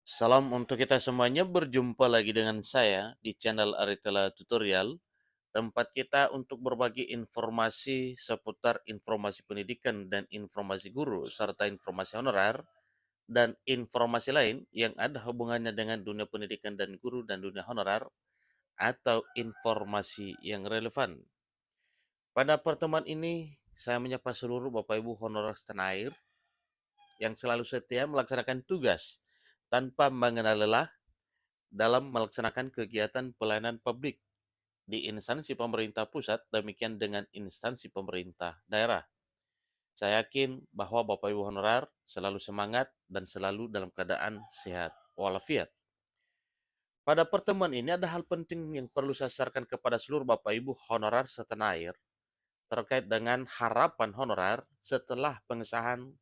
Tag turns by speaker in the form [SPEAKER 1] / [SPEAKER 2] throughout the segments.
[SPEAKER 1] Salam untuk kita semuanya, berjumpa lagi dengan saya di channel Aritela Tutorial, tempat kita untuk berbagi informasi seputar informasi pendidikan dan informasi guru, serta informasi honorer, dan informasi lain yang ada hubungannya dengan dunia pendidikan dan guru dan dunia honorer, atau informasi yang relevan. Pada pertemuan ini, saya menyapa seluruh Bapak Ibu honorer setanah air yang selalu setia melaksanakan tugas tanpa mengenal lelah dalam melaksanakan kegiatan pelayanan publik di instansi pemerintah pusat, demikian dengan instansi pemerintah daerah. Saya yakin bahwa Bapak Ibu honorer selalu semangat dan selalu dalam keadaan sehat walafiat. Pada pertemuan ini ada hal penting yang perlu saya sarankan kepada seluruh Bapak Ibu honorer setanah air terkait dengan harapan honorer setelah pengesahan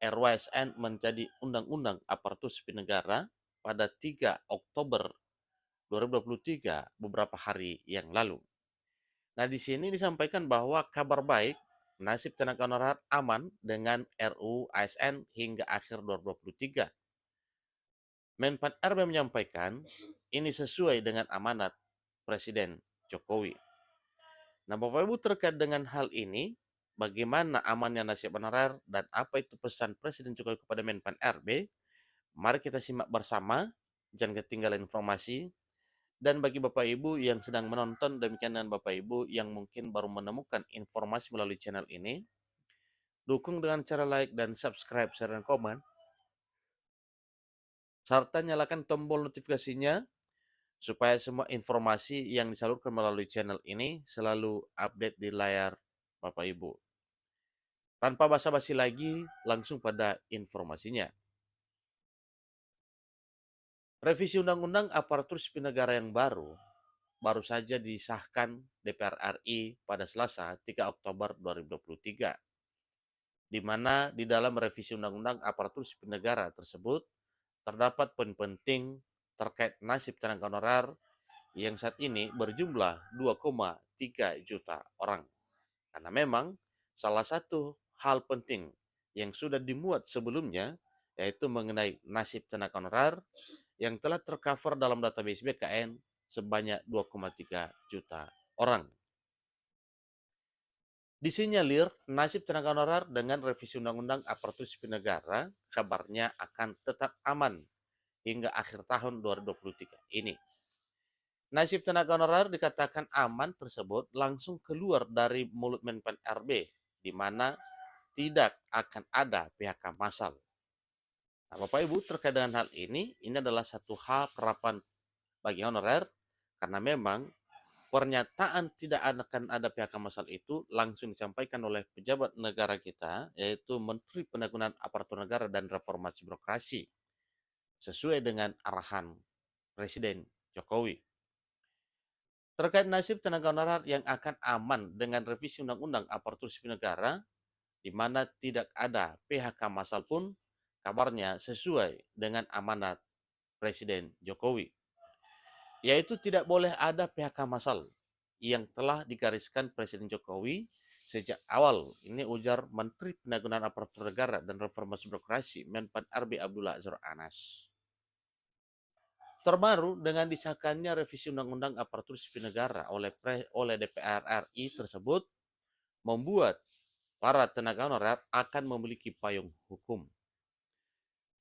[SPEAKER 1] RWSN menjadi Undang-Undang Aparatur Sipil Negara pada 3 Oktober 2023 beberapa hari yang lalu. Nah, di sini disampaikan bahwa kabar baik, nasib tenaga honorer aman dengan RUU ASN hingga akhir 2023. Menpan RB menyampaikan ini sesuai dengan amanat Presiden Jokowi. Nah, Bapak Ibu terkait dengan hal ini, bagaimana amannya nasib honorer dan apa itu pesan Presiden Jokowi kepada Menpan RB? Mari kita simak bersama, jangan ketinggalan informasi. Dan bagi Bapak Ibu yang sedang menonton, demikian dengan Bapak Ibu yang mungkin baru menemukan informasi melalui channel ini, dukung dengan cara like dan subscribe, share, dan komen, serta nyalakan tombol notifikasinya supaya semua informasi yang disalurkan melalui channel ini selalu update di layar Bapak Ibu. Tanpa basa-basi lagi, langsung pada informasinya. Revisi Undang-Undang Aparatur Sipil Negara yang baru saja disahkan DPR RI pada Selasa 3 Oktober 2023, di mana di dalam revisi Undang-Undang Aparatur Sipil Negara tersebut terdapat poin penting terkait nasib tenaga honorer yang saat ini berjumlah 2,3 juta orang. Karena memang salah satu hal penting yang sudah dimuat sebelumnya yaitu mengenai nasib tenaga honorer yang telah tercover dalam database BKN sebanyak 2,3 juta orang. Disinyalir nasib tenaga honorer dengan revisi Undang-Undang Aparatur Sipil Negara kabarnya akan tetap aman hingga akhir tahun 2023 ini. Nasib tenaga honorer dikatakan aman tersebut langsung keluar dari mulut Menpan RB, di mana tidak akan ada PHK massal. Nah, Bapak Ibu terkait dengan hal ini adalah satu hal harapan bagi honorer karena memang pernyataan tidak akan ada PHK massal itu langsung disampaikan oleh pejabat negara kita, yaitu Menteri Pendayagunaan Aparatur Negara dan Reformasi Birokrasi, sesuai dengan arahan Presiden Jokowi. Terkait nasib tenaga honorer yang akan aman dengan revisi Undang-Undang Aparatur Sipil Negara, di mana tidak ada PHK massal pun, kabarnya sesuai dengan amanat Presiden Jokowi, yaitu tidak boleh ada PHK massal yang telah digariskan Presiden Jokowi sejak awal. Ini ujar Menteri Pendayagunaan Aparatur Negara dan Reformasi Birokrasi Menpan RB Abdullah Azwar Anas. Terbaru dengan disahkannya revisi Undang-Undang Aparatur Sipil Negara oleh DPR RI tersebut membuat para tenaga honorer akan memiliki payung hukum.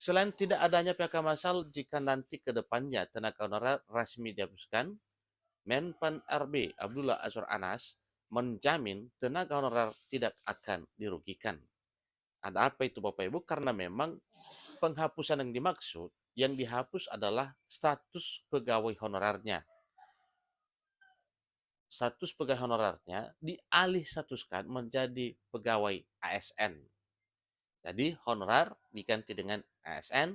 [SPEAKER 1] Selain tidak adanya PHK massal jika nanti ke depannya tenaga honorer resmi dihapuskan, Menpan RB Abdullah Azwar Anas menjamin tenaga honorer tidak akan dirugikan. Ada apa itu Bapak Ibu? Karena memang penghapusan yang dimaksud, yang dihapus adalah status pegawai honorernya. Status pegawai honorernya dialih statuskan menjadi pegawai ASN. Jadi honorer diganti dengan ASN,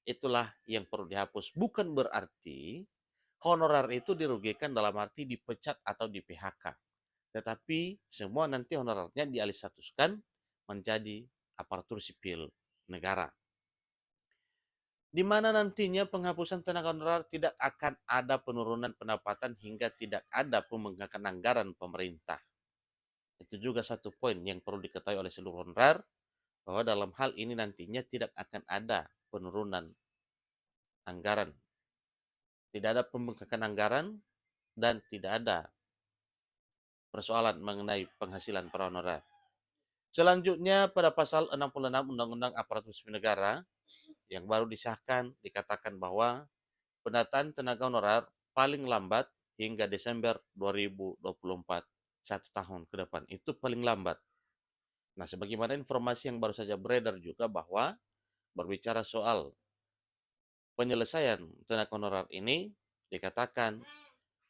[SPEAKER 1] itulah yang perlu dihapus. Bukan berarti honorer itu dirugikan dalam arti dipecat atau di PHK. Tetapi semua nanti honorernya dialih statuskan menjadi aparatur sipil negara, di mana nantinya penghapusan tenaga honorer tidak akan ada penurunan pendapatan hingga tidak ada pembengkakan anggaran pemerintah. Itu juga satu poin yang perlu diketahui oleh seluruh honorer, bahwa dalam hal ini nantinya tidak akan ada penurunan anggaran. Tidak ada pembengkakan anggaran dan tidak ada persoalan mengenai penghasilan para honorer. Selanjutnya pada pasal 66 Undang-Undang Aparatur Sipil Negara yang baru disahkan dikatakan bahwa pendataan tenaga honorer paling lambat hingga Desember 2024, 1 tahun ke depan. Itu paling lambat. Nah, sebagaimana informasi yang baru saja beredar juga bahwa berbicara soal penyelesaian tenaga honorer ini dikatakan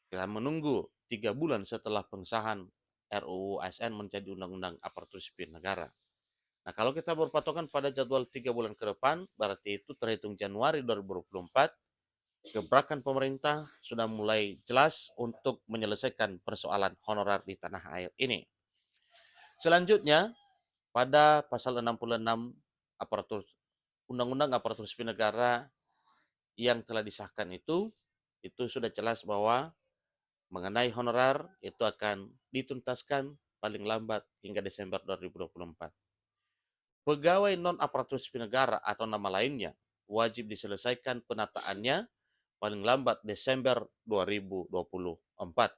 [SPEAKER 1] kita menunggu 3 bulan setelah pengesahan RUU ASN menjadi Undang-Undang Aparatur Sipil Negara. Nah, kalau kita berpatokan pada jadwal 3 bulan ke depan, berarti itu terhitung Januari 2024, gebrakan pemerintah sudah mulai jelas untuk menyelesaikan persoalan honorer di tanah air ini. Selanjutnya, pada pasal 66 aparatur Undang-Undang Aparatur Sipil Negara yang telah disahkan itu sudah jelas bahwa mengenai honorer itu akan dituntaskan paling lambat hingga Desember 2024. Pegawai non-aparatur sipil negara atau nama lainnya wajib diselesaikan penataannya paling lambat Desember 2024.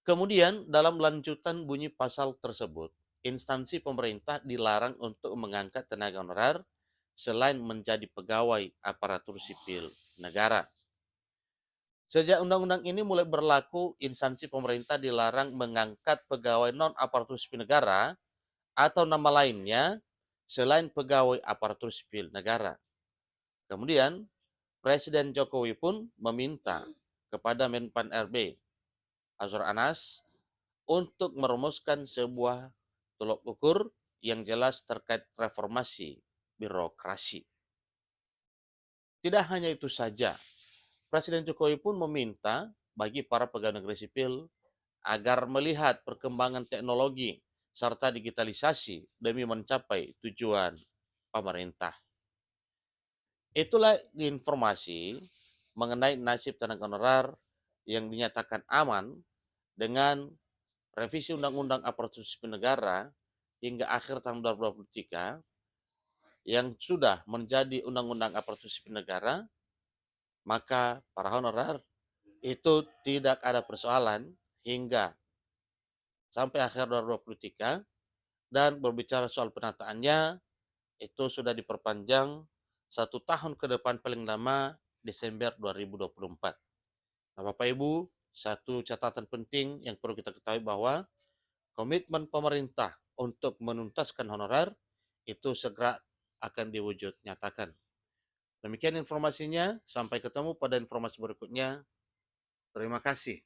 [SPEAKER 1] Kemudian dalam lanjutan bunyi pasal tersebut, instansi pemerintah dilarang untuk mengangkat tenaga honorer selain menjadi pegawai aparatur sipil negara. Sejak undang-undang ini mulai berlaku, instansi pemerintah dilarang mengangkat pegawai non-aparatur sipil negara atau nama lainnya selain pegawai aparatur sipil negara. Kemudian, Presiden Jokowi pun meminta kepada Menpan RB, Azwar Anas, untuk merumuskan sebuah tolok ukur yang jelas terkait reformasi birokrasi. Tidak hanya itu saja, Presiden Jokowi pun meminta bagi para pegawai negeri sipil agar melihat perkembangan teknologi serta digitalisasi demi mencapai tujuan pemerintah. Itulah informasi mengenai nasib tenaga honorer yang dinyatakan aman dengan revisi Undang-Undang Aparatur Sipil Negara hingga akhir tahun 2023 yang sudah menjadi Undang-Undang Aparatur Sipil Negara, maka para honorer itu tidak ada persoalan hingga sampai akhir 2023, dan berbicara soal penataannya itu sudah diperpanjang 1 tahun ke depan paling lama Desember 2024. Nah, Bapak Ibu, satu catatan penting yang perlu kita ketahui bahwa komitmen pemerintah untuk menuntaskan honorer itu segera akan diwujud nyatakan. Demikian informasinya, sampai ketemu pada informasi berikutnya. Terima kasih.